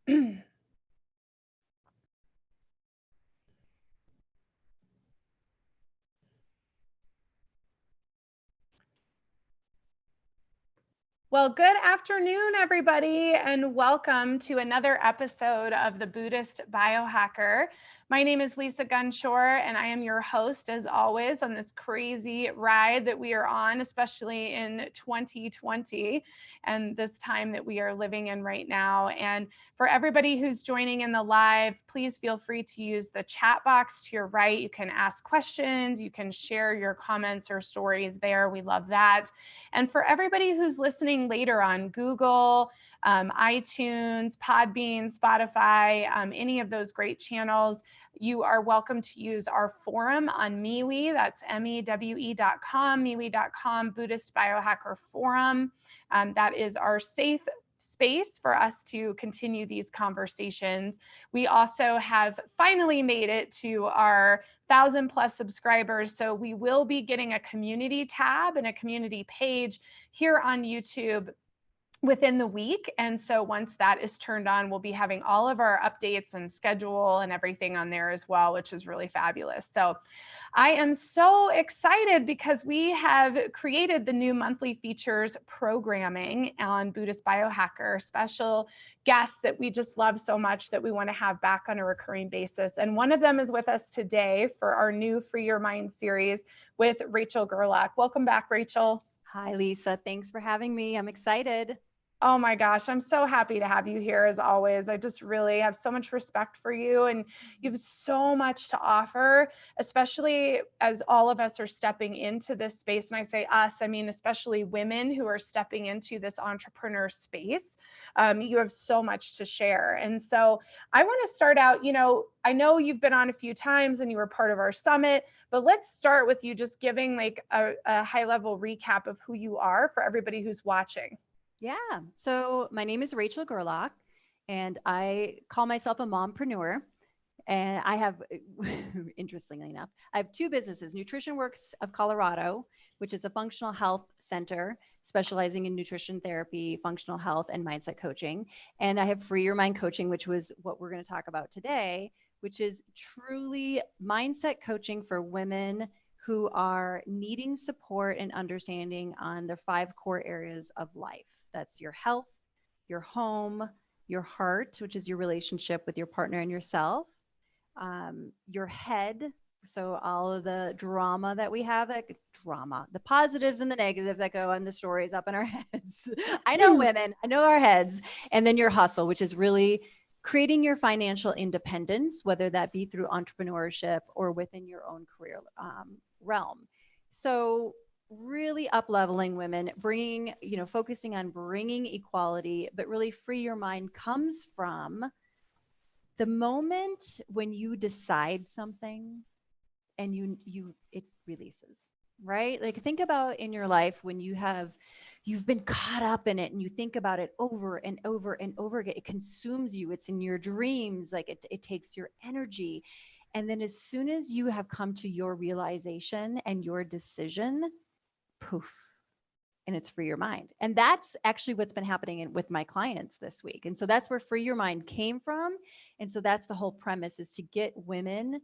Well, good afternoon, everybody, and welcome to another episode of the Buddhist Biohacker. My name is Lisa Gunshore, and I am your host, as always, on this crazy ride that we are on, especially in 2020 and this time that we are living in right now. And for everybody who's joining in the live, please feel free to use the chat box to your right. You can ask questions, you can share your comments or stories there. We love that. And for everybody who's listening later on Google, iTunes, Podbean, Spotify, any of those great channels, you are welcome to use our forum on MeWe. That's mewe.com, mewe.com, Buddhist Biohacker Forum. That is our safe space for us to continue these conversations. We also have finally made it to our 1,000+ subscribers. So we will be getting a community tab and a community page here on YouTube within the week. And so once that is turned on, we'll be having all of our updates and schedule and everything on there as well, which is really fabulous. So I am so excited because we have created the new monthly features programming on Buddhist Biohacker, special guests that we just love so much that we want to have back on a recurring basis. And one of them is with us today for our new Free Your Mind series with Rachel Gerlach. Welcome back, Rachel. Hi, Lisa. Thanks for having me. I'm excited. Oh my gosh, I'm so happy to have you here as always. I just really have so much respect for you, and you have so much to offer, especially as all of us are stepping into this space. And I say us, I mean, especially women who are stepping into this entrepreneur space. You have so much to share. And so I want to start out, I know you've been on a few times and you were part of our summit, but let's start with you just giving like a high level recap of who you are for everybody who's watching. Yeah. So my name is Rachel Gerlach, and I call myself a mompreneur. And I have, interestingly enough, I have two businesses: NutritionWorks of Colorado, which is a functional health center specializing in nutrition therapy, functional health, and mindset coaching. And I have Free Your Mind Coaching, which was what we're going to talk about today, which is truly mindset coaching for women who are needing support and understanding on their 5 core areas of life. That's your health, your home, your heart, which is your relationship with your partner and yourself, your head. So all of the drama that we have, the positives and the negatives that go on the stories up in our heads. I know women, I know our heads. And then your hustle, which is really creating your financial independence, whether that be through entrepreneurship or within your own career realm. So really up-leveling women, bringing, focusing on bringing equality, but really Free Your Mind comes from the moment when you decide something and it releases, right? Like think about in your life when you've been caught up in it and you think about it over and over and over again. It consumes you. It's in your dreams. Like it takes your energy. And then as soon as you have come to your realization and your decision, poof, and it's Free Your Mind. And that's actually what's been happening with my clients this week. And so that's where Free Your Mind came from. And so that's the whole premise, is to get women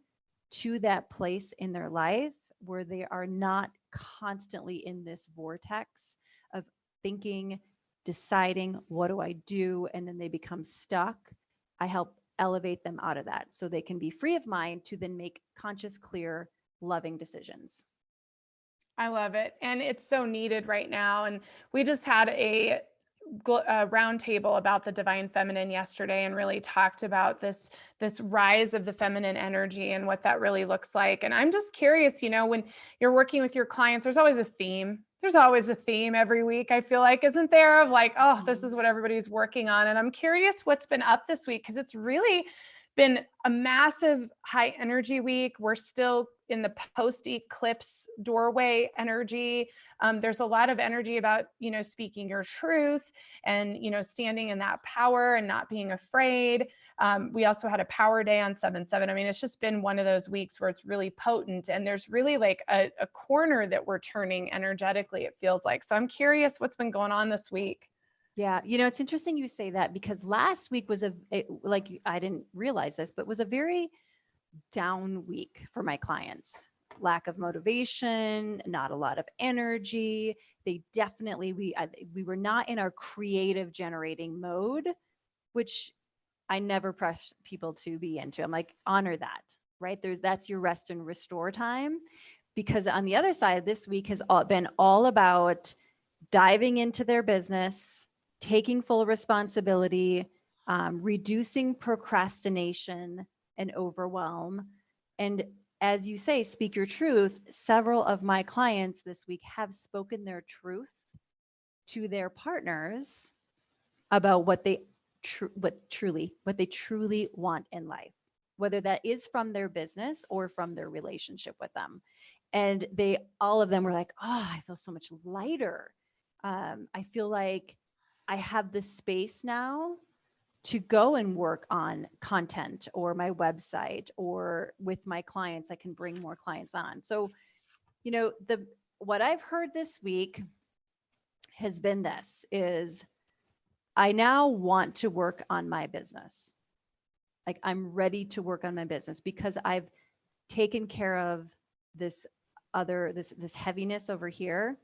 to that place in their life where they are not constantly in this vortex of thinking, deciding, what do I do? And then they become stuck. I help elevate them out of that so they can be free of mind to then make conscious, clear, loving decisions. I love it. And it's so needed right now. And we just had a roundtable about the divine feminine yesterday and really talked about this rise of the feminine energy and what that really looks like. And I'm just curious, when you're working with your clients, there's always a theme. There's always a theme every week, I feel like, isn't there? Of like, oh, this is what everybody's working on. And I'm curious what's been up this week, because it's really been a massive high energy week. We're still in the post-eclipse doorway energy. There's a lot of energy about, speaking your truth and, standing in that power and not being afraid. We also had a power day on 7/7. I mean, it's just been one of those weeks where it's really potent, and there's really like a corner that we're turning energetically, it feels like. So I'm curious what's been going on this week. Yeah. It's interesting you say that because last week was I didn't realize this, but was a very down week for my clients. Lack of motivation, not a lot of energy. They definitely, we were not in our creative generating mode, which I never press people to be into. I'm like, honor that, right? That's your rest and restore time. Because on the other side, this week has been all about diving into their business, taking full responsibility, reducing procrastination and overwhelm. And as you say, speak your truth. Several of my clients this week have spoken their truth to their partners about what they truly want in life, whether that is from their business or from their relationship with them. And all of them were like, oh, I feel so much lighter. I feel like I have the space now to go and work on content or my website, or with my clients, I can bring more clients on. So, what I've heard this week has been this is I now want to work on my business. Like I'm ready to work on my business because I've taken care of this heaviness over here.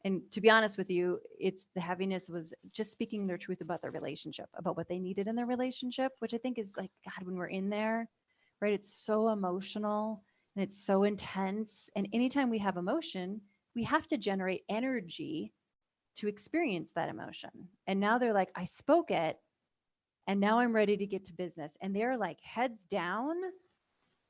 And to be honest with you, the heaviness was just speaking their truth about their relationship, about what they needed in their relationship, which I think is like, God, when we're in there, right? It's so emotional and it's so intense. And anytime we have emotion, we have to generate energy to experience that emotion. And now they're like, I spoke it and now I'm ready to get to business. And they're like heads down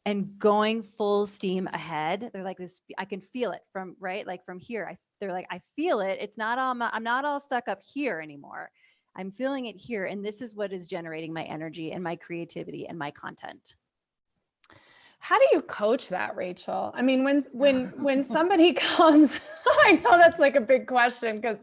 and going full steam ahead. They're like this, I can feel it from right, like from here. They're like, I feel it. It's not all, I'm not all stuck up here anymore. I'm feeling it here. And this is what is generating my energy and my creativity and my content. How do you coach that, Rachel? I mean, when somebody comes, I know that's like a big question because,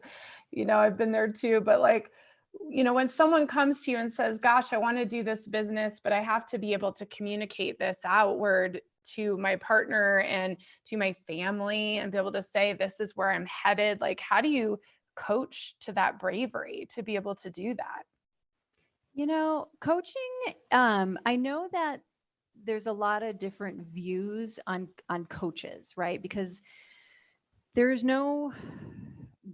I've been there too, but like, when someone comes to you and says, gosh, I want to do this business, but I have to be able to communicate this outward to my partner and to my family and be able to say, this is where I'm headed. Like, how do you coach to that bravery to be able to do that? Coaching, I know that there's a lot of different views on coaches, right? Because there's no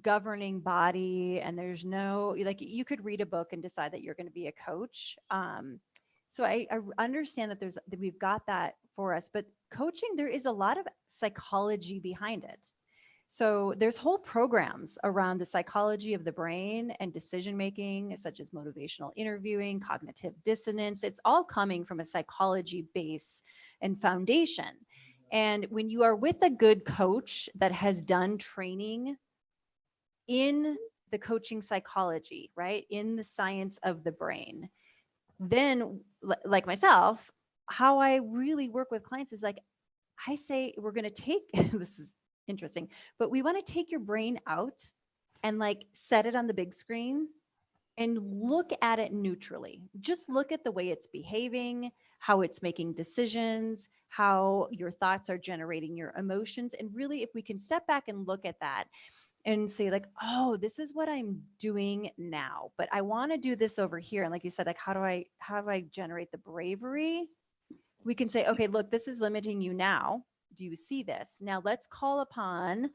governing body and there's no, like, you could read a book and decide that you're going to be a coach. So I understand that we've got that for us, but coaching, there is a lot of psychology behind it. So there's whole programs around the psychology of the brain and decision making, such as motivational interviewing, cognitive dissonance. It's all coming from a psychology base and foundation. And when you are with a good coach that has done training in the coaching psychology, right, in the science of the brain, then like myself, how I really work with clients is like, I say, we're going to take, this is interesting, but we want to take your brain out and like set it on the big screen and look at it neutrally. Just look at the way it's behaving, how it's making decisions, how your thoughts are generating your emotions. And really, if we can step back and look at that and say like, oh, this is what I'm doing now, but I want to do this over here. And like you said, like, how do I generate the bravery? We can say, okay, look, this is limiting you now. Do you see this? Now let's call upon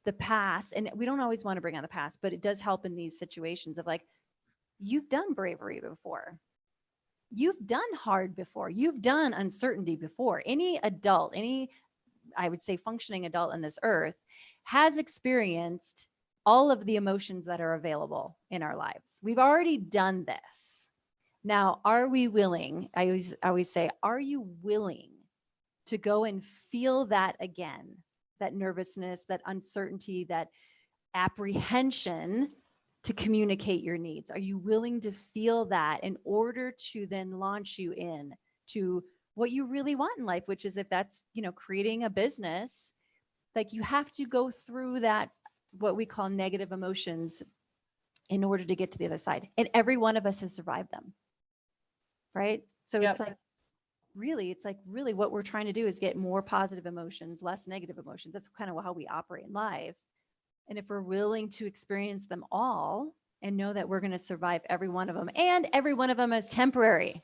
the past. And we don't always want to bring on the past, but it does help in these situations of like, you've done bravery before. You've done hard before. You've done uncertainty before. Any adult, I would say functioning adult on this earth has experienced all of the emotions that are available in our lives. We've already done this. Now, are we willing? I always say, are you willing to go and feel that again, that nervousness, that uncertainty, that apprehension to communicate your needs? Are you willing to feel that in order to then launch you in to what you really want in life, which is, if that's, creating a business, like you have to go through that, what we call negative emotions, in order to get to the other side. And every one of us has survived them. Right? So It's like, really what we're trying to do is get more positive emotions, less negative emotions. That's kind of how we operate in life. And if we're willing to experience them all, and know that we're going to survive every one of them, and every one of them is temporary.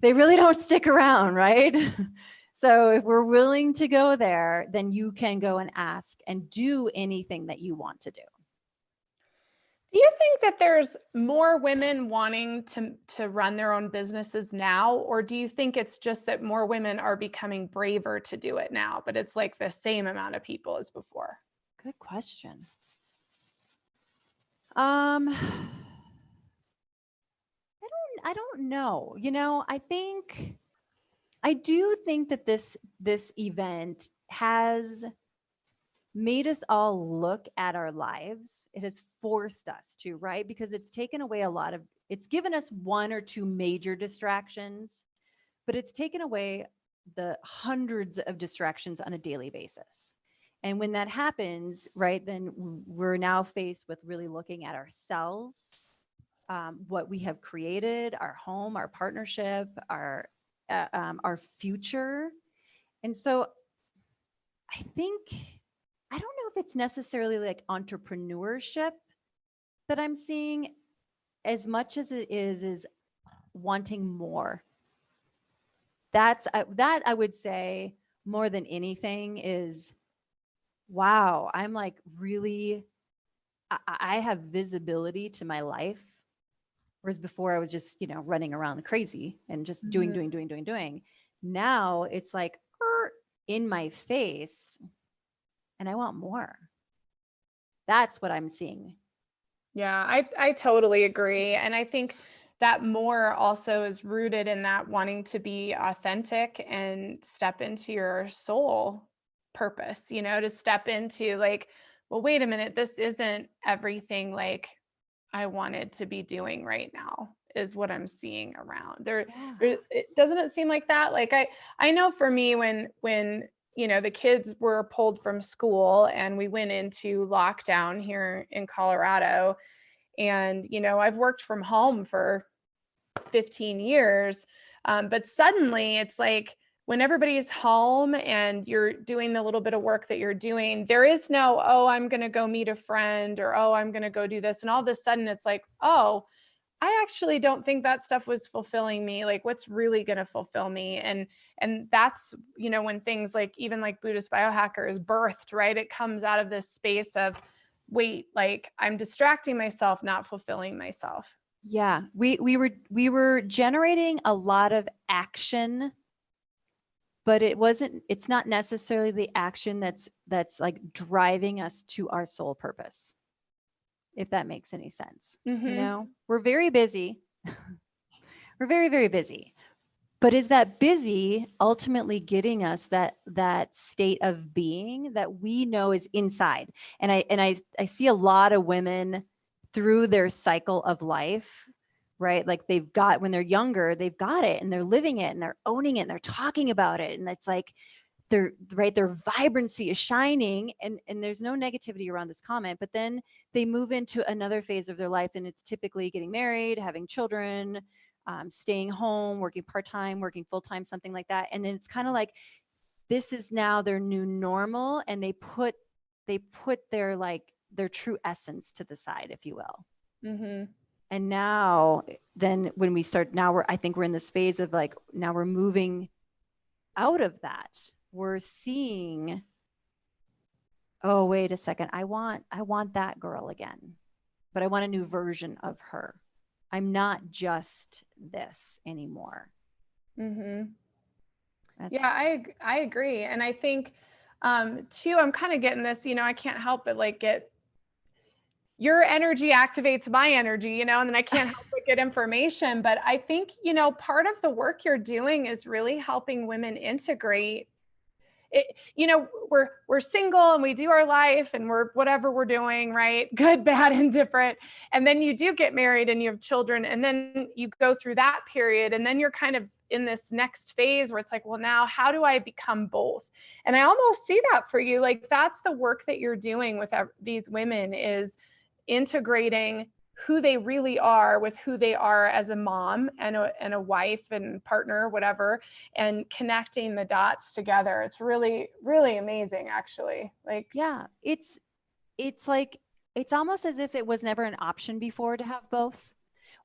They really don't stick around, right? So if we're willing to go there, then you can go and ask and do anything that you want to do. Do you think that there's more women wanting to run their own businesses now, or do you think it's just that more women are becoming braver to do it now, but it's like the same amount of people as before? Good question. I don't know. I do think that this event has made us all look at our lives. It has forced us to, right? Because it's taken away it's given us one or two major distractions, but it's taken away the hundreds of distractions on a daily basis. And when that happens, right, then we're now faced with really looking at ourselves, what we have created, our home, our partnership, our future. And so I don't know if it's necessarily like entrepreneurship that I'm seeing as much as it is wanting more. That I would say more than anything is, wow, I'm like really, I have visibility to my life. Whereas before I was just, running around crazy and just doing. Now it's like in my face, and I want more. That's what I'm seeing. Yeah, I totally agree. And I think that more also is rooted in that wanting to be authentic and step into your soul purpose, to step into like, well, wait a minute, this isn't everything like I wanted to be doing right now, is what I'm seeing around there. Yeah. Doesn't it seem like that? Like I know for me when the kids were pulled from school and we went into lockdown here in Colorado, and I've worked from home for 15 years, but suddenly it's like when everybody's home and you're doing the little bit of work that you're doing, there is no, oh, I'm going to go meet a friend, or, oh, I'm going to go do this. And all of a sudden it's like, oh, I actually don't think that stuff was fulfilling me. Like, what's really going to fulfill me? And that's, when things like even like Buddhist Biohacker is birthed, right? It comes out of this space of, wait, like I'm distracting myself, not fulfilling myself. Yeah, we were generating a lot of action, but it's not necessarily the action that's like driving us to our soul purpose, if that makes any sense. Mm-hmm. We're very busy. We're very, very busy. But is that busy ultimately getting us that state of being that we know is inside? And I see a lot of women through their cycle of life, right? Like when they're younger, they've got it and they're living it and they're owning it and they're talking about it. And it's like their vibrancy is shining, and there's no negativity around this comment. But then they move into another phase of their life, and it's typically getting married, having children, staying home, working part-time, working full-time, something like that. And then it's kind of like, this is now their new normal. And they put their true essence to the side, if you will. Mm-hmm. And now then when we start, I think we're in this phase of like, now we're moving out of that. We're seeing, oh, wait a second. I want that girl again, but I want a new version of her. I'm not just this anymore. Mm-hmm. Yeah, I agree. And I think, too, I'm kind of getting this, I can't help but like your energy activates my energy, and then I can't help but get information. But I think, part of the work you're doing is really helping women integrate it. We're single and we do our life and we're whatever we're doing, right? Good, bad, and different. And then you do get married and you have children, and then you go through that period, and then you're kind of in this next phase where it's like, well, now how do I become both? And I almost see that for you. Like that's the work that you're doing with these women, is integrating who they really are with who they are as a mom and a wife and partner, whatever, and connecting the dots together. It's really, really amazing, actually. Like, yeah, it's like it's almost as if it was never an option before to have both.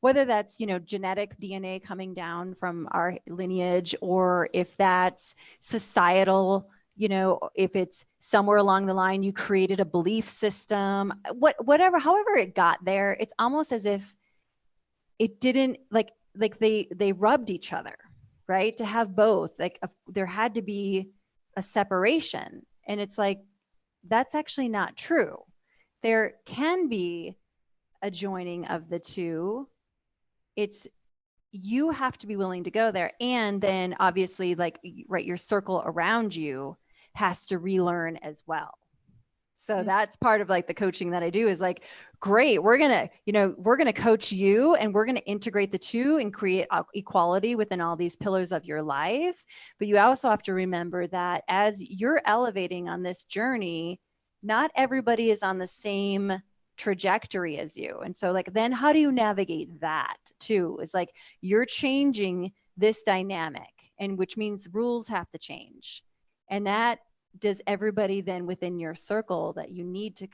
Whether that's, genetic DNA coming down from our lineage, or if that's societal, if it's somewhere along the line, you created a belief system, whatever, however it got there, it's almost as if it didn't they rubbed each other, right? To have both, there had to be a separation. And it's like, that's actually not true. There can be a joining of the two. It's, you have to be willing to go there. And then obviously, right, your circle around you has to relearn as well. So that's part of the coaching that I do is great, we're going to coach you, and we're going to integrate the two and create equality within all these pillars of your life. But you also have to remember that as you're elevating on this journey, not everybody is on the same trajectory as you. And so then how do you navigate that too? Is you're changing this dynamic, and which means rules have to change. And that, does everybody then within your circle that you need to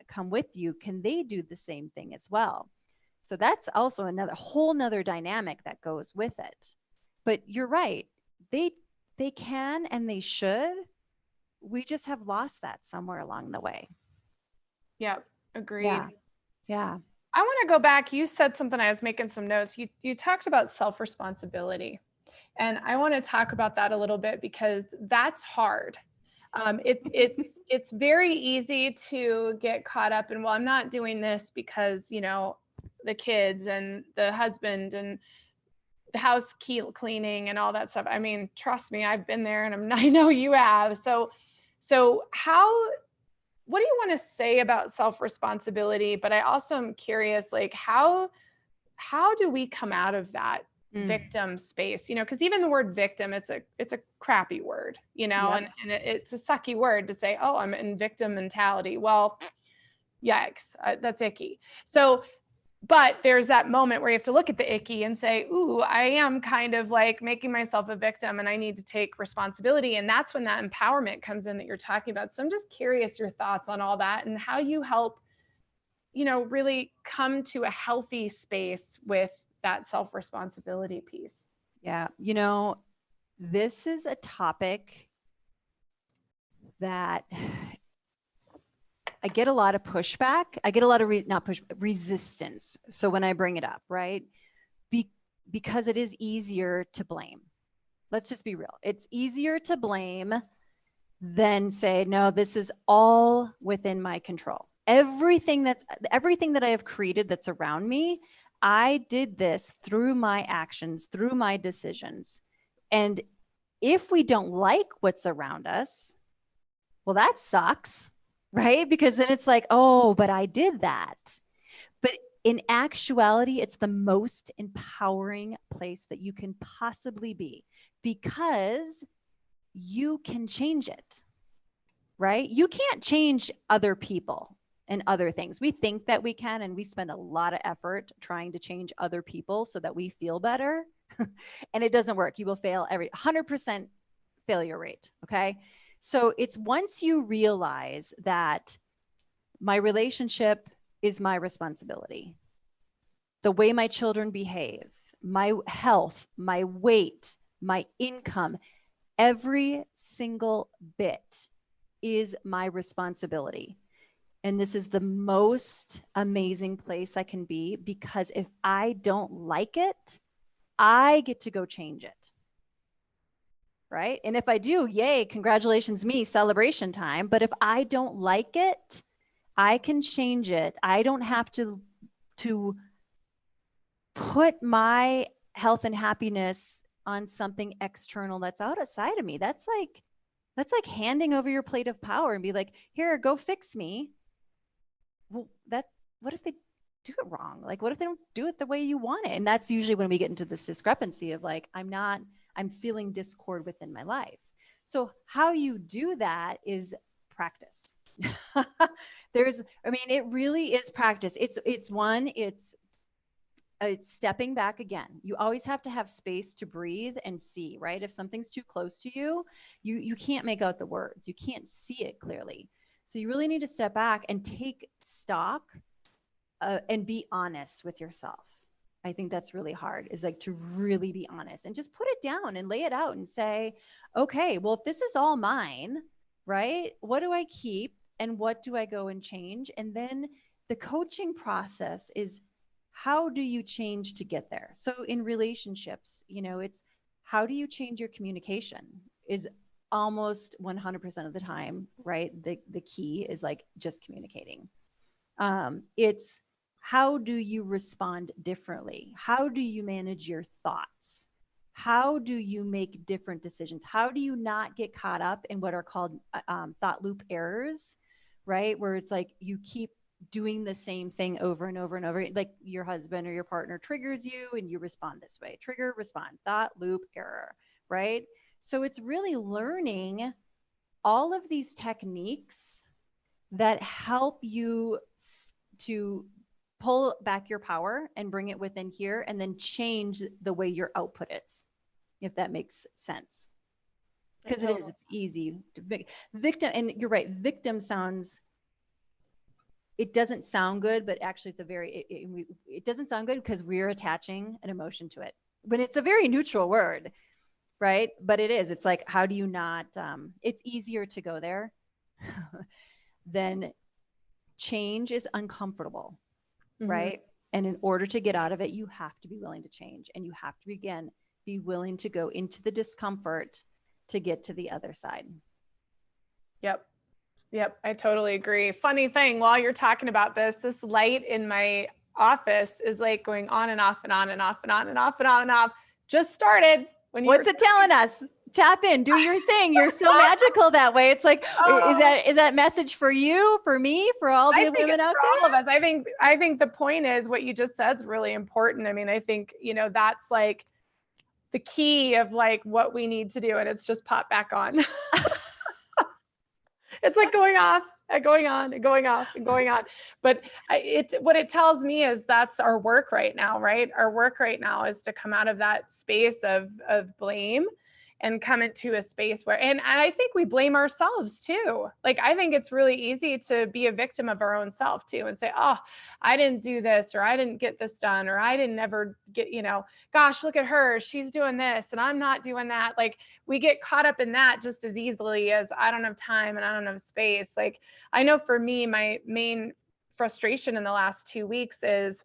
come with you, can they do the same thing as well? So that's also another whole nother dynamic that goes with it. But you're right, they can and they should. We just have lost that somewhere along the way. Yeah, agreed. Yeah. I want to go back. You said something, I was making some notes. You talked about self-responsibility. And I want to talk about that a little bit, because that's hard. It's very easy to get caught up in, well, I'm not doing this because, the kids and the husband and the house cleaning and all that stuff. I mean, trust me, I've been there, and I know you have. So what do you want to say about self-responsibility? But I also am curious, how do we come out of that victim space? Because even the word victim, it's a crappy word, yep. and it's a sucky word to say, oh, I'm in victim mentality. Well, yikes, that's icky. So, but there's that moment where you have to look at the icky and say, ooh, I am kind of making myself a victim, and I need to take responsibility. And that's when that empowerment comes in that you're talking about. So I'm just curious your thoughts on all that, and how you help, really come to a healthy space with that self-responsibility piece. Yeah. This is a topic that I get a lot of pushback. I get a lot of resistance. So when I bring it up, right? Because it is easier to blame. Let's just be real. It's easier to blame than say, no, this is all within my control. Everything that I have created that's around me, I did this through my actions, through my decisions. And if we don't like what's around us, well, that sucks, right? Because then it's oh, but I did that. But in actuality, it's the most empowering place that you can possibly be, because you can change it, right? You can't change other people and other things. We think that we can, and we spend a lot of effort trying to change other people so that we feel better. And it doesn't work. You will fail 100% failure rate. Okay. So it's once you realize that my relationship is my responsibility, the way my children behave, my health, my weight, my income, every single bit is my responsibility. And this is the most amazing place I can be, because if I don't like it, I get to go change it. Right? And if I do, yay, congratulations me, celebration time. But if I don't like it, I can change it. I don't have to put my health and happiness on something external that's outside of me. That's like handing over your plate of power and be like, here, go fix me. Well, what if they do it wrong? What if they don't do it the way you want it? And that's usually when we get into this discrepancy of I'm feeling discord within my life. So how you do that is practice. It really is practice. It's stepping back again. You always have to have space to breathe and see, right? If something's too close to you, you can't make out the words. You can't see it clearly. So you really need to step back and take stock and be honest with yourself. I think that's really hard, is like to really be honest and just put it down and lay it out and say, okay, well, if this is all mine, right? What do I keep and what do I go and change? And then the coaching process is, how do you change to get there? So in relationships, it's how do you change your communication is almost 100% of the time, right? The key is like just communicating. It's how do you respond differently? How do you manage your thoughts? How do you make different decisions? How do you not get caught up in what are called thought loop errors, right? Where it's like you keep doing the same thing over and over and over. Like your husband or your partner triggers you and you respond this way. Trigger, respond, thought loop error, right? So it's really learning all of these techniques that help you to pull back your power and bring it within here, and then change the way your output is, if that makes sense. Because it's easy to victim. And you're right. Victim sounds, it doesn't sound good, but actually it's it doesn't sound good because we're attaching an emotion to it, when it's a very neutral word, right? But it is, it's like, how do you not, it's easier to go there than change is uncomfortable. Right. And in order to get out of it, you have to be willing to change, and you have to, again, be willing to go into the discomfort to get to the other side. Yep. I totally agree. Funny thing, while you're talking about this light in my office is like going on and off and on and off and on and off and on and off. Just started. What's it telling us? Tap in, do your thing. You're so magical that way. It's like, is that message for you, for me, for all the women out there? All of us. I think the point is what you just said is really important. I mean, I think, that's like the key of like what we need to do. And it's just pop back on. It's like going off and going on and going off and going on. But it's what it tells me is that's our work right now, right? Our work right now is to come out of that space of blame and come into a space where, and I think we blame ourselves too. Like, I think it's really easy to be a victim of our own self too, and say, oh, I didn't do this, or I didn't get this done, or I didn't ever get, gosh, look at her, she's doing this and I'm not doing that. Like, we get caught up in that just as easily as I don't have time and I don't have space. Like, I know for me, my main frustration in the last 2 weeks is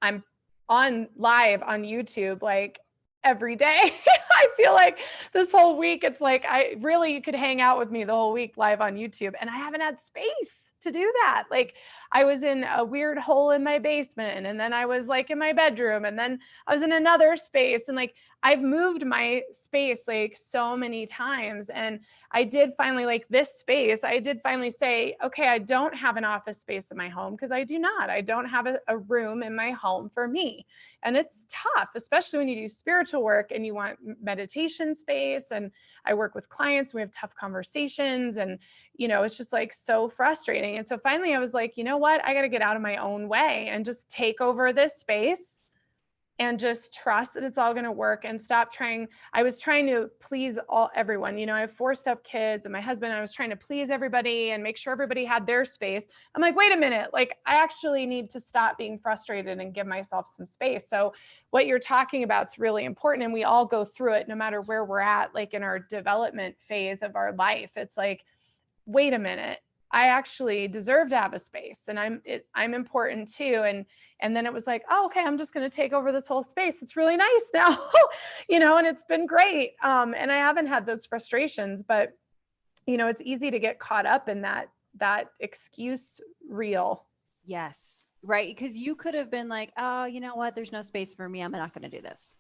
I'm on live on YouTube, like every day. I feel like this whole week, it's like, you could hang out with me the whole week live on YouTube, and I haven't had space to do that. Like, I was in a weird hole in my basement, and then I was like in my bedroom, and then I was in another space, and like, I've moved my space like so many times. And I did finally, like this space, I did finally say, okay, I don't have an office space in my home, because I don't have a room in my home for me. And it's tough, especially when you do spiritual work and you want meditation space. And I work with clients, we have tough conversations, and, it's just like so frustrating. And so finally I was like, you know what? I got to get out of my own way and just take over this space and just trust that it's all going to work, and stop trying. I was trying to please everyone. I have 4 step kids and my husband. I was trying to please everybody and make sure everybody had their space. I'm like, wait a minute, like, I actually need to stop being frustrated and give myself some space. So what you're talking about is really important. And we all go through it no matter where we're at, like in our development phase of our life. It's like, wait a minute, I actually deserve to have a space, and I'm important too. And then it was like, oh, okay, I'm just going to take over this whole space. It's really nice now, and it's been great. And I haven't had those frustrations, but it's easy to get caught up in that excuse reel. Yes. Right. Because you could have been like, oh, you know what? There's no space for me. I'm not going to do this.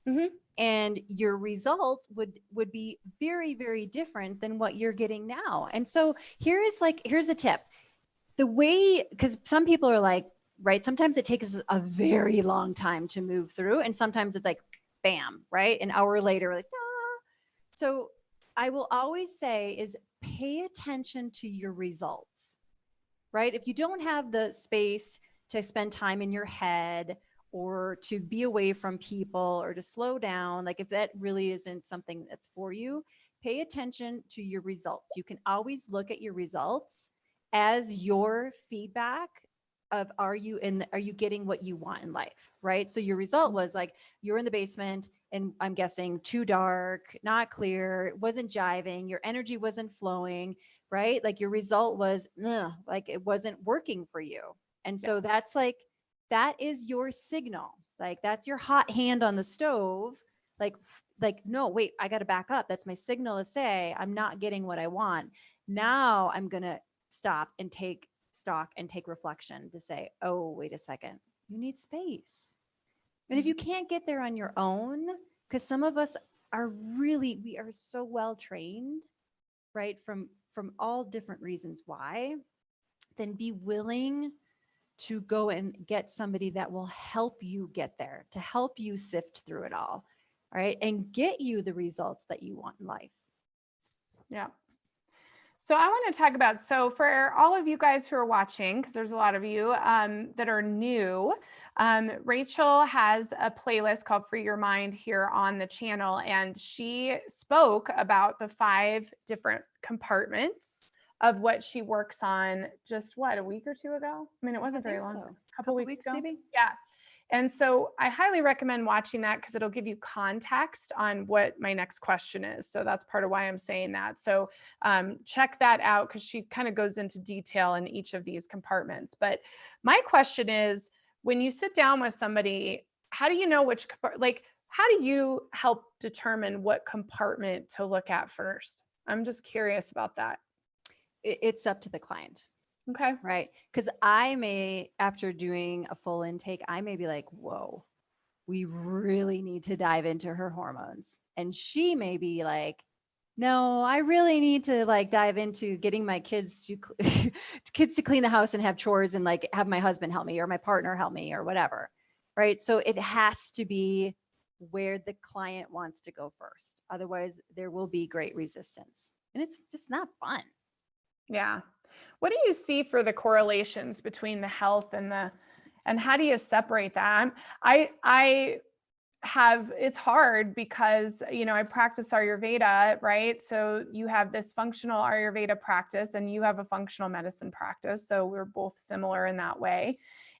Mm-hmm. And your result would be very, very different than what you're getting now. And so here's a tip. The way, because some people are like, right, sometimes it takes a very long time to move through, and sometimes it's like, bam, right? An hour later, like, ah. So I will always say is pay attention to your results, right? If you don't have the space to spend time in your head, or to be away from people, or to slow down, like if that really isn't something that's for you, pay attention to your results. You can always look at your results as your feedback of are you getting what you want in life, right? So your result was like you're in the basement and I'm guessing too dark, not clear, it wasn't jiving, your energy wasn't flowing, right? Like your result was like it wasn't working for you. And so that's like, that is your signal. Like that's your hot hand on the stove. Like, no, wait, I got to back up. That's my signal to say I'm not getting what I want. Now I'm going to stop and take stock and take reflection to say, oh, wait a second, you need space. And if you can't get there on your own, because some of us we are so well trained, right? From all different reasons why, then be willing to go and get somebody that will help you get there, to help you sift through it all right? And get you the results that you want in life. Yeah. So I want to talk about, so for all of you guys who are watching, because there's a lot of you that are new, Rachel has a playlist called Free Your Mind here on the channel. And she spoke about the 5 different compartments of what she works on just a week or 2 ago? I mean, it wasn't very long, a couple weeks ago. Maybe. Yeah. And so I highly recommend watching that because it'll give you context on what my next question is. So that's part of why I'm saying that. So check that out because she kind of goes into detail in each of these compartments. But my question is, when you sit down with somebody, how do you know which, how do you help determine what compartment to look at first? I'm just curious about that. It's up to the client. Okay. Right. Because I may, after doing a full intake, I may be like, whoa, we really need to dive into her hormones. And she may be like, no, I really need to like dive into getting my kids to clean the house and have chores and like have my husband help me or my partner help me or whatever. Right. So it has to be where the client wants to go first. Otherwise, there will be great resistance. And it's just not fun. Yeah. What do you see for the correlations between the health and how do you separate that? It's hard because, I practice Ayurveda, right? So you have this functional Ayurveda practice and you have a functional medicine practice. So we're both similar in that way.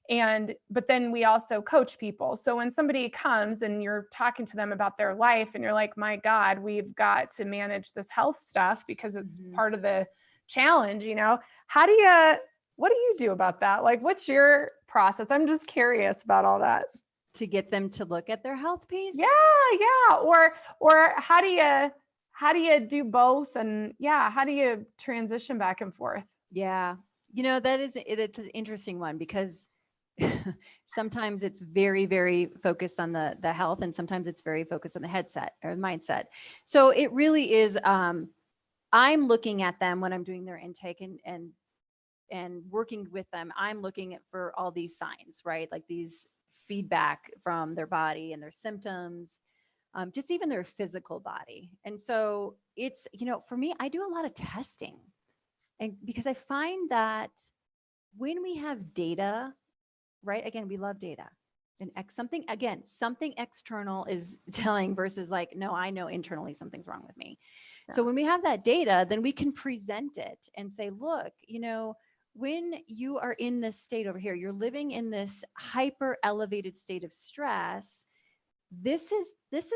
But then we also coach people. So when somebody comes and you're talking to them about their life and you're like, my God, we've got to manage this health stuff because it's part of the challenge, what do you do about that? Like, what's your process? I'm just curious about all that. To get them to look at their health piece? Yeah. Or how do you do both? And how do you transition back and forth? Yeah. It's an interesting one because sometimes it's very, very focused on the health and sometimes it's very focused on the headset or mindset. So it really is, I'm looking at them when I'm doing their intake and working with them. I'm looking at for all these signs, right? Like these feedback from their body and their symptoms, just even their physical body. And so it's, for me, I do a lot of testing. And because I find that when we have data, right? Again, we love data. And something external is telling versus like, no, I know internally something's wrong with me. Yeah. So when we have that data, then we can present it and say, look, when you are in this state over here, you're living in this hyper elevated state of stress. This is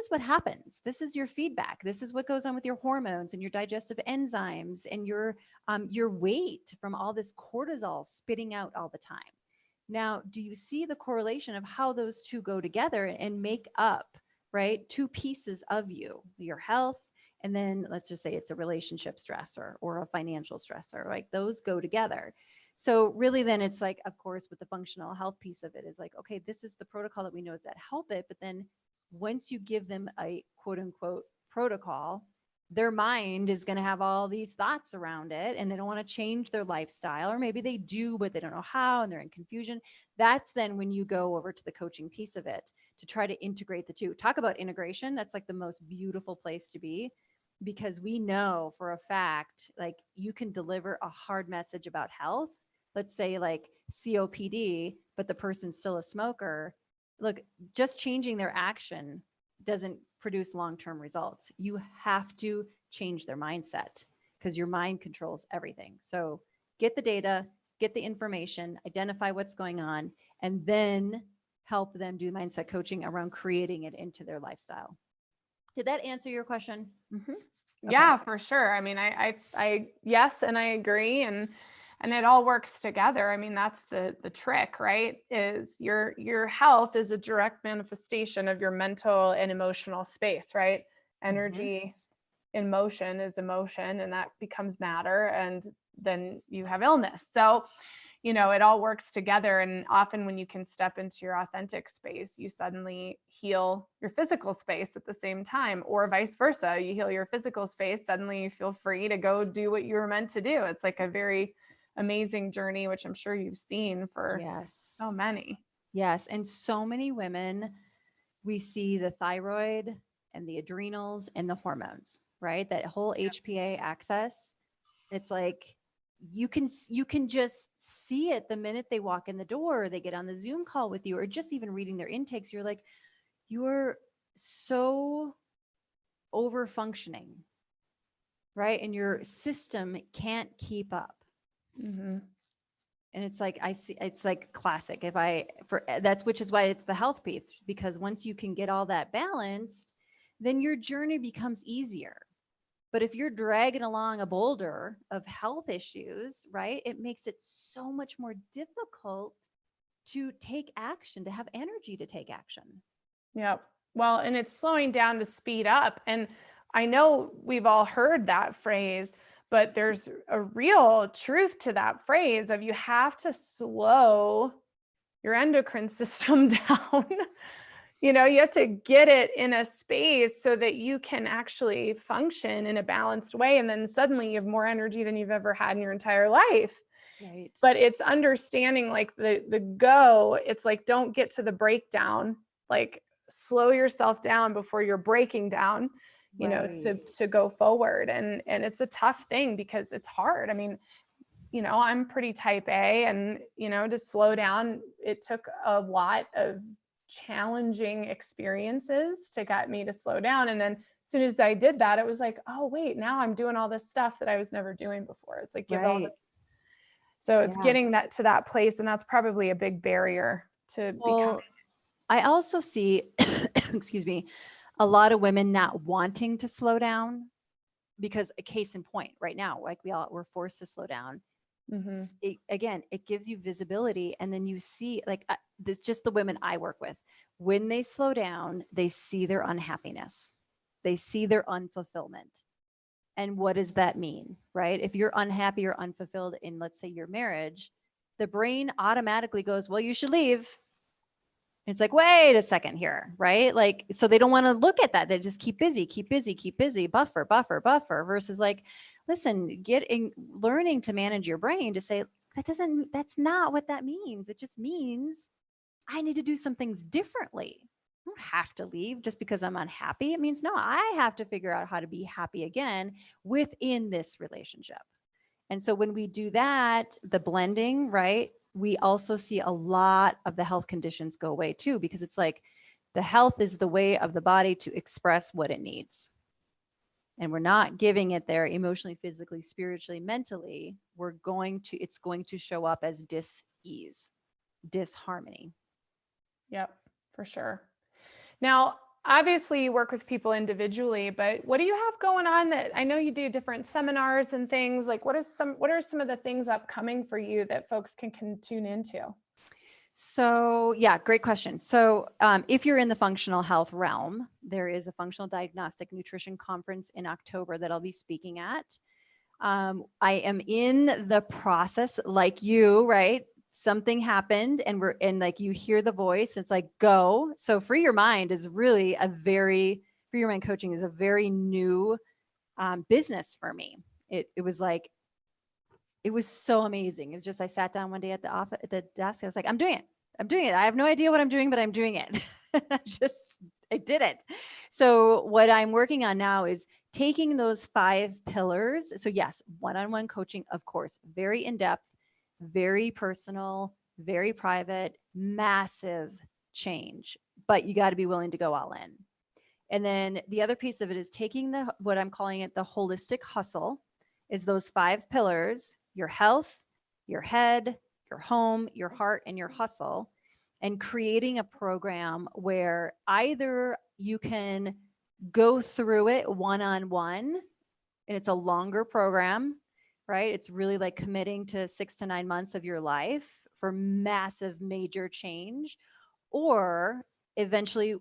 what happens. This is your feedback. This is what goes on with your hormones and your digestive enzymes and your weight from all this cortisol spitting out all the time. Now, do you see the correlation of how those two go together and make up, right, 2 pieces of you, your health, and then let's just say it's a relationship stressor or a financial stressor, like those go together. So really then it's like, of course, with the functional health piece of it is like, okay, this is the protocol that we know that help it. But then once you give them a quote unquote protocol, their mind is going to have all these thoughts around it and they don't want to change their lifestyle, or maybe they do, but they don't know how and they're in confusion. That's then when you go over to the coaching piece of it to try to integrate the two. Talk about integration. That's like the most beautiful place to be, because we know for a fact, like you can deliver a hard message about health. Let's say like COPD, but the person's still a smoker. Look, just changing their action doesn't produce long-term results. You have to change their mindset, because your mind controls everything. So get the data, get the information, identify what's going on, and then help them do mindset coaching around creating it into their lifestyle. Did that answer your question? Mm-hmm. Okay. Yeah, for sure. I mean, I yes, and I agree. And it all works together. I mean, that's the trick, right? Is your health is a direct manifestation of your mental and emotional space, right? Energy in motion is emotion, and that becomes matter, and then you have illness. So, it all works together. And often when you can step into your authentic space, you suddenly heal your physical space at the same time, or vice versa. You heal your physical space, suddenly you feel free to go do what you were meant to do. It's like a very amazing journey, which I'm sure you've seen for so many. Yes. And so many women, we see the thyroid and the adrenals and the hormones, right? That whole HPA axis. It's like you can just see it the minute they walk in the door, or they get on the Zoom call with you, or just even reading their intakes. You're like, you're so over functioning, right? And your system can't keep up. Mm-hmm. And it's like, I see, it's like classic. Which is why it's the health piece, because once you can get all that balanced, then your journey becomes easier. But if you're dragging along a boulder of health issues, right, it makes it so much more difficult to take action, to have energy to take action. Yep. Well, and it's slowing down to speed up. And I know we've all heard that phrase, but there's a real truth to that phrase of you have to slow your endocrine system down. You have to get it in a space so that you can actually function in a balanced way. And then suddenly you have more energy than you've ever had in your entire life. Right. But it's understanding like the go, it's like, don't get to the breakdown, like slow yourself down before you're breaking down, to go forward. And it's a tough thing because it's hard. I mean, I'm pretty type A, and, to slow down, it took a lot of challenging experiences to get me to slow down. And then as soon as I did that, it was like, oh, wait, now I'm doing all this stuff that I was never doing before. It's like, so it's getting that to that place. And that's probably a big barrier to becoming. I also see, excuse me, a lot of women not wanting to slow down, because a case in point right now, like we're forced to slow down. Mm-hmm. It gives you visibility. And then you see, like, just the women I work with, when they slow down, they see their unhappiness, they see their unfulfillment. And what does that mean, right? If you're unhappy or unfulfilled in, let's say, your marriage, the brain automatically goes, well, you should leave. It's like, wait a second here, right? Like, so they don't want to look at that. They just keep busy, buffer, versus like, listen, learning to manage your brain to say, that's not what that means. It just means I need to do some things differently. I don't have to leave just because I'm unhappy. It means, no, I have to figure out how to be happy again within this relationship. And so when we do that, the blending, right, we also see a lot of the health conditions go away too, because it's like the health is the way of the body to express what it needs. And we're not giving it there emotionally, physically, spiritually, mentally. It's going to show up as dis-ease, disharmony. Yep, for sure. Now, obviously you work with people individually, but what do you have going on that I know you do different seminars and things, like what are some of the things upcoming for you that folks can tune into? So yeah, great question. So if you're in the functional health realm, there is a functional diagnostic nutrition conference in October that I'll be speaking at. I am in the process, like you, right? Something happened and like you hear the voice, it's like, go. So Free Your Mind is really Free Your Mind coaching is a very new business for me. It was like, it was so amazing. It was just, I sat down one day at the desk. I was like, I'm doing it. I have no idea what I'm doing, but I'm doing it. I did it. So what I'm working on now is taking those 5 pillars. So yes, one-on-one coaching, of course, very in-depth, very personal, very private, massive change, but you got to be willing to go all in. And then the other piece of it is taking what I'm calling it the holistic hustle, is those 5 pillars: your health, your head, your home, your heart, and your hustle, and creating a program where either you can go through it one-on-one, and it's a longer program, right? It's really like committing to 6 to 9 months of your life for massive major change, or eventually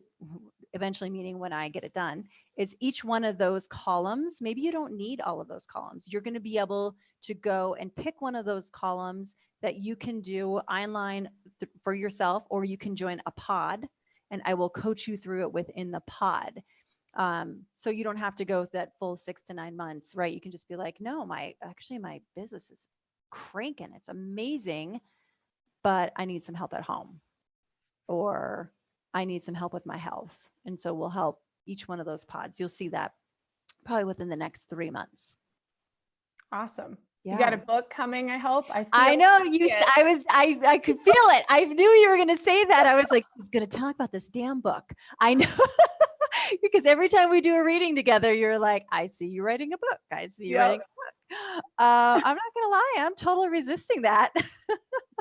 meaning when I get it done, is each one of those columns, maybe you don't need all of those columns. You're going to be able to go and pick one of those columns that you can do online for yourself, or you can join a pod and I will coach you through it within the pod. So you don't have to go that full 6 to 9 months, right? You can just be like, no, my business is cranking. It's amazing, but I need some help at home, or I need some help with my health. And so we'll help each one of those pods. You'll see that probably within the next 3 months. Awesome. Yeah. You got a book coming, I hope. I know I could feel it. I knew you were going to say that. I was like, he's going to talk about this damn book. I know. Because every time we do a reading together, you're like, I see you writing a book. I see you writing a book. I'm not going to lie. I'm totally resisting that.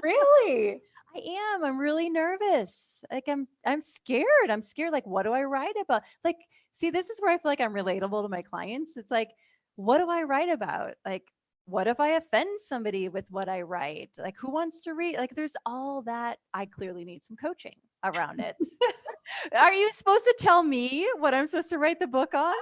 Really? I am. I'm really nervous. Like I'm scared. I'm scared. Like, what do I write about? Like, see, this is where I feel like I'm relatable to my clients. It's like, what do I write about? Like, what if I offend somebody with what I write? Like, who wants to read? Like, there's all that. I clearly need some coaching around it. Are you supposed to tell me what I'm supposed to write the book on?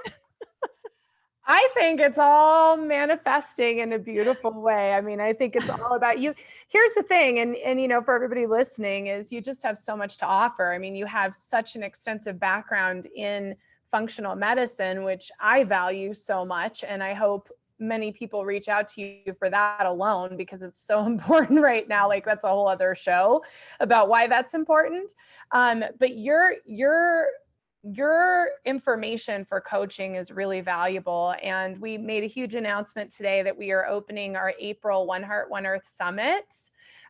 I think it's all manifesting in a beautiful way. I mean, I think it's all about you. Here's the thing, and you know, for everybody listening, is you just have so much to offer. I mean, you have such an extensive background in functional medicine, which I value so much, and I hope many people reach out to you for that alone, because it's so important right now. Like, that's a whole other show about why that's important. But your information for coaching is really valuable. And we made a huge announcement today that we are opening our April One Heart, One Earth Summit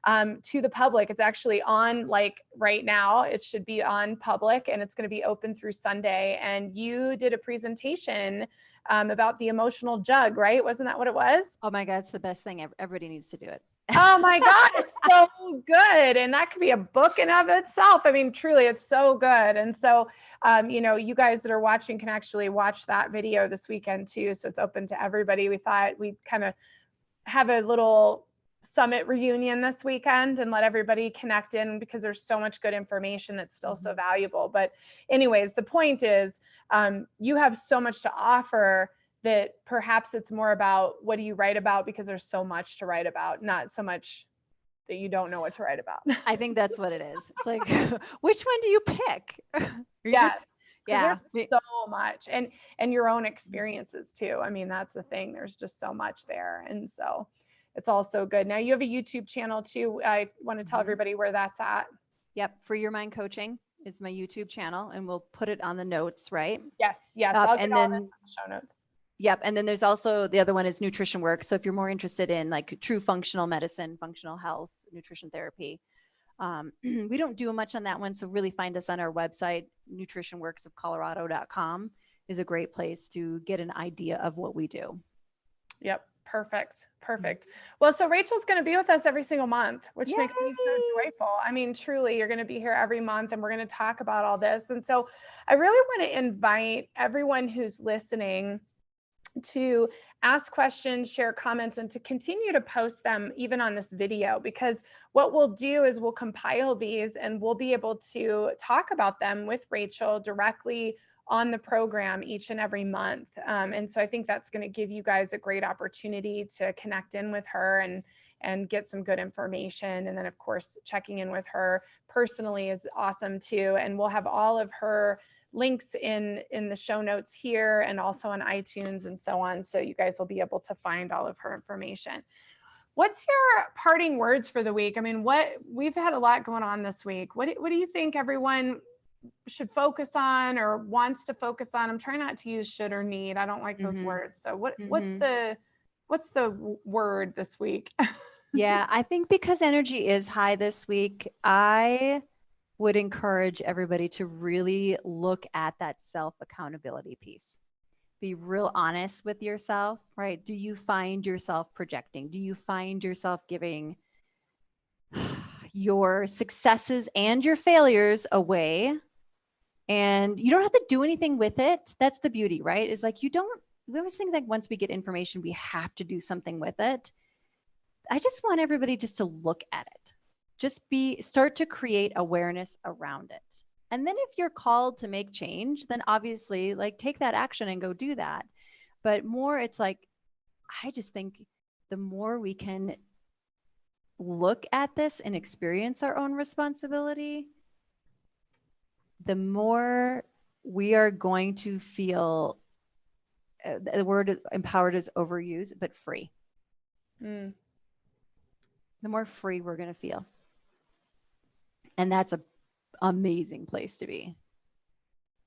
to the public. It's actually on, like, right now. It should be on public, and it's going to be open through Sunday. And you did a presentation about the emotional jug, right? Wasn't that what it was? Oh my God, it's the best thing. Everybody needs to do it. Oh my God, it's so good. And that could be a book in of itself. I mean, truly, it's so good. And so, you know, you guys that are watching can actually watch that video this weekend too. So it's open to everybody. We thought we'd kind of have a little summit reunion this weekend and let everybody connect in, because there's so much good information that's still so valuable. But anyways, the point is, you have so much to offer that perhaps it's more about what do you write about, because there's so much to write about, not so much that you don't know what to write about. I think that's what it is. It's like, which one do you pick? Yes. Yeah. There's so much, and your own experiences too. I mean, that's the thing. There's just so much there. And so it's all so good. Now you have a YouTube channel too. I want to tell everybody where that's at. Yep. For Your Mind Coaching is my YouTube channel, and we'll put it on the notes, right? Yes. I'll get and all then that in the show notes. Yep. And then there's also the other one is NutritionWorks. So if you're more interested in like true functional medicine, functional health, nutrition therapy, we don't do much on that one. So really find us on our website. NutritionWorksofColorado.com is a great place to get an idea of what we do. Yep. Perfect. Well, so Rachel's going to be with us every single month, which Yay! makes me so joyful. I mean, truly, you're going to be here every month, and we're going to talk about all this. And so I really want to invite everyone who's listening to ask questions, share comments, and to continue to post them even on this video, because what we'll do is we'll compile these and we'll be able to talk about them with Rachel directly on the program each and every month. And so I think that's going to give you guys a great opportunity to connect in with her and get some good information. And then of course, checking in with her personally is awesome too. And we'll have all of her links in the show notes here and also on iTunes and so on. So you guys will be able to find all of her information. What's your parting words for the week? I mean, we've had a lot going on this week. What do you think everyone should focus on or wants to focus on? I'm trying not to use should or need. I don't like those words. So what's the word this week? Yeah, I think because energy is high this week, I would encourage everybody to really look at that self accountability piece. Be real honest with yourself, right? Do you find yourself projecting? Do you find yourself giving your successes and your failures away? And you don't have to do anything with it. That's the beauty, right? Is like, we always think that once we get information, we have to do something with it. I just want everybody just to look at it. Start to create awareness around it. And then if you're called to make change, then obviously like take that action and go do that. But more, it's like, I just think the more we can look at this and experience our own responsibility, the more we are going to feel, the word empowered is overused, but free. The more free we're going to feel. And that's an amazing place to be.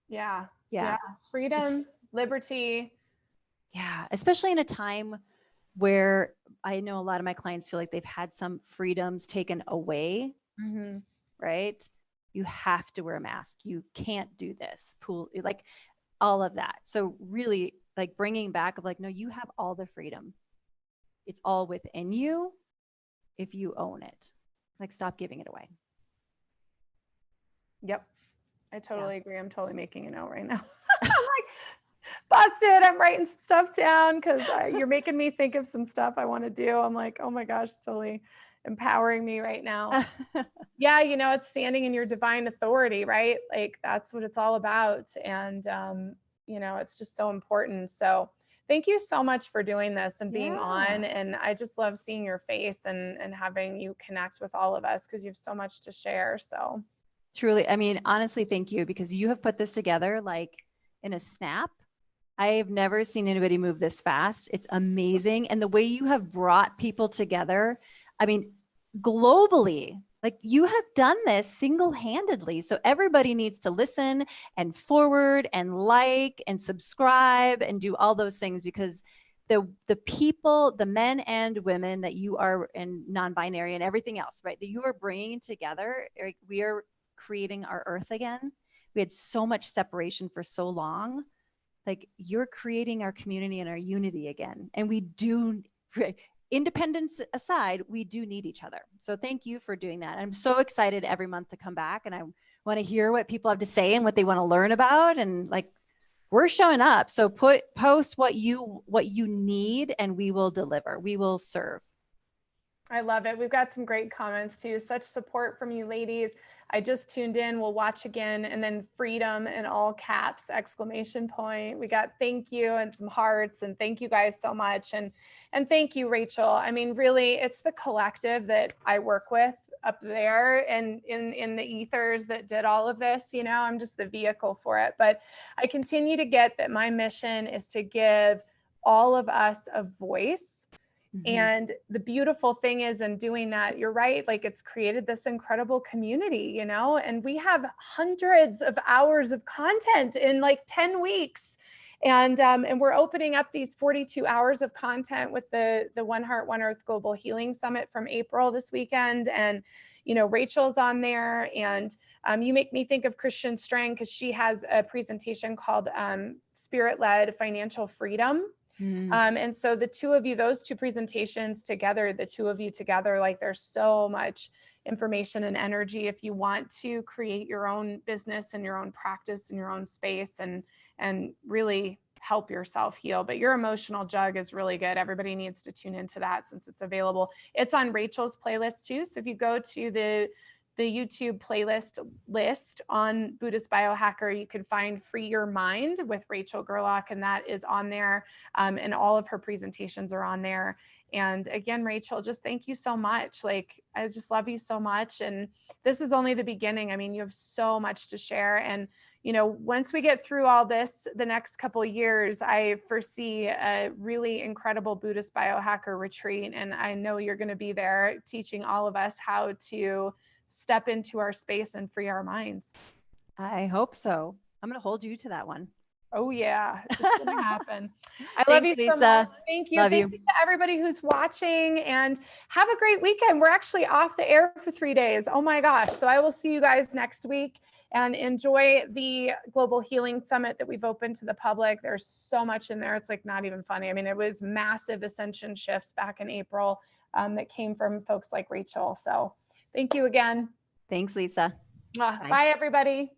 Yeah. Yeah. Freedom, liberty. Yeah. Especially in a time where I know a lot of my clients feel like they've had some freedoms taken away, right? You have to wear a mask. You can't do this. Like all of that. So really like bringing back of like, no, you have all the freedom. It's all within you if you own it. Like stop giving it away. Yep. I totally agree. I'm totally making a note right now. I'm like, busted. I'm writing some stuff down because you're making me think of some stuff I want to do. I'm like, oh my gosh, it's totally empowering me right now. Yeah, it's standing in your divine authority, right? Like that's what it's all about. And, it's just so important. So thank you so much for doing this and being on. And I just love seeing your face and having you connect with all of us because you have so much to share. So truly, I mean, honestly, thank you because you have put this together like in a snap. I've never seen anybody move this fast. It's amazing. And the way you have brought people together, I mean, globally, like you have done this single-handedly. So everybody needs to listen and forward and like and subscribe and do all those things because the people, the men and women that you are and non-binary and everything else, right? That you are bringing together, we are creating our earth again. We had so much separation for so long. Like you're creating our community and our unity again. And we do, independence aside, we do need each other. So thank you for doing that. I'm so excited every month to come back and I want to hear what people have to say and what they want to learn about. And like, we're showing up. So post what you need and we will deliver. We will serve. I love it. We've got some great comments too. Such support from you ladies. I just tuned in. We'll watch again. And then freedom in all caps, exclamation point. We got thank you and some hearts and thank you guys so much. And thank you, Rachel. I mean, really, it's the collective that I work with up there and in the ethers that did all of this. I'm just the vehicle for it. But I continue to get that my mission is to give all of us a voice. And the beautiful thing is in doing that, you're right, like it's created this incredible community, and we have hundreds of hours of content in like 10 weeks. And we're opening up these 42 hours of content with the One Heart, One Earth Global Healing Summit from April this weekend. And, Rachel's on there. And you make me think of Christian Strang because she has a presentation called Spirit-Led Financial Freedom. And so the two of you, those two presentations together, the two of you together, like there's so much information and energy if you want to create your own business and your own practice in your own space and really help yourself heal. But your emotional jug is really good. Everybody needs to tune into that since it's available. It's on Rachel's playlist too. So if you go to the YouTube playlist list on Buddhist Biohacker, you can find Free Your Mind with Rachel Gerlach, and that is on there. And all of her presentations are on there. And again, Rachel, just thank you so much. Like, I just love you so much. And this is only the beginning. I mean, you have so much to share. And, once we get through all this, the next couple of years, I foresee a really incredible Buddhist Biohacker retreat. And I know you're going to be there teaching all of us how to step into our space and free our minds. I hope so. I'm going to hold you to that one. Oh yeah, it's gonna happen. I love Thanks, you so much. Lisa. Thank you. Love Thank you. you to everybody who's watching, and have a great weekend. We're actually off the air for 3 days. Oh my gosh. So I will see you guys next week, and enjoy the Global Healing Summit that we've opened to the public. There's so much in there. It's like not even funny. I mean, it was massive ascension shifts back in April that came from folks like Rachel. So thank you again. Thanks, Lisa. Bye everybody.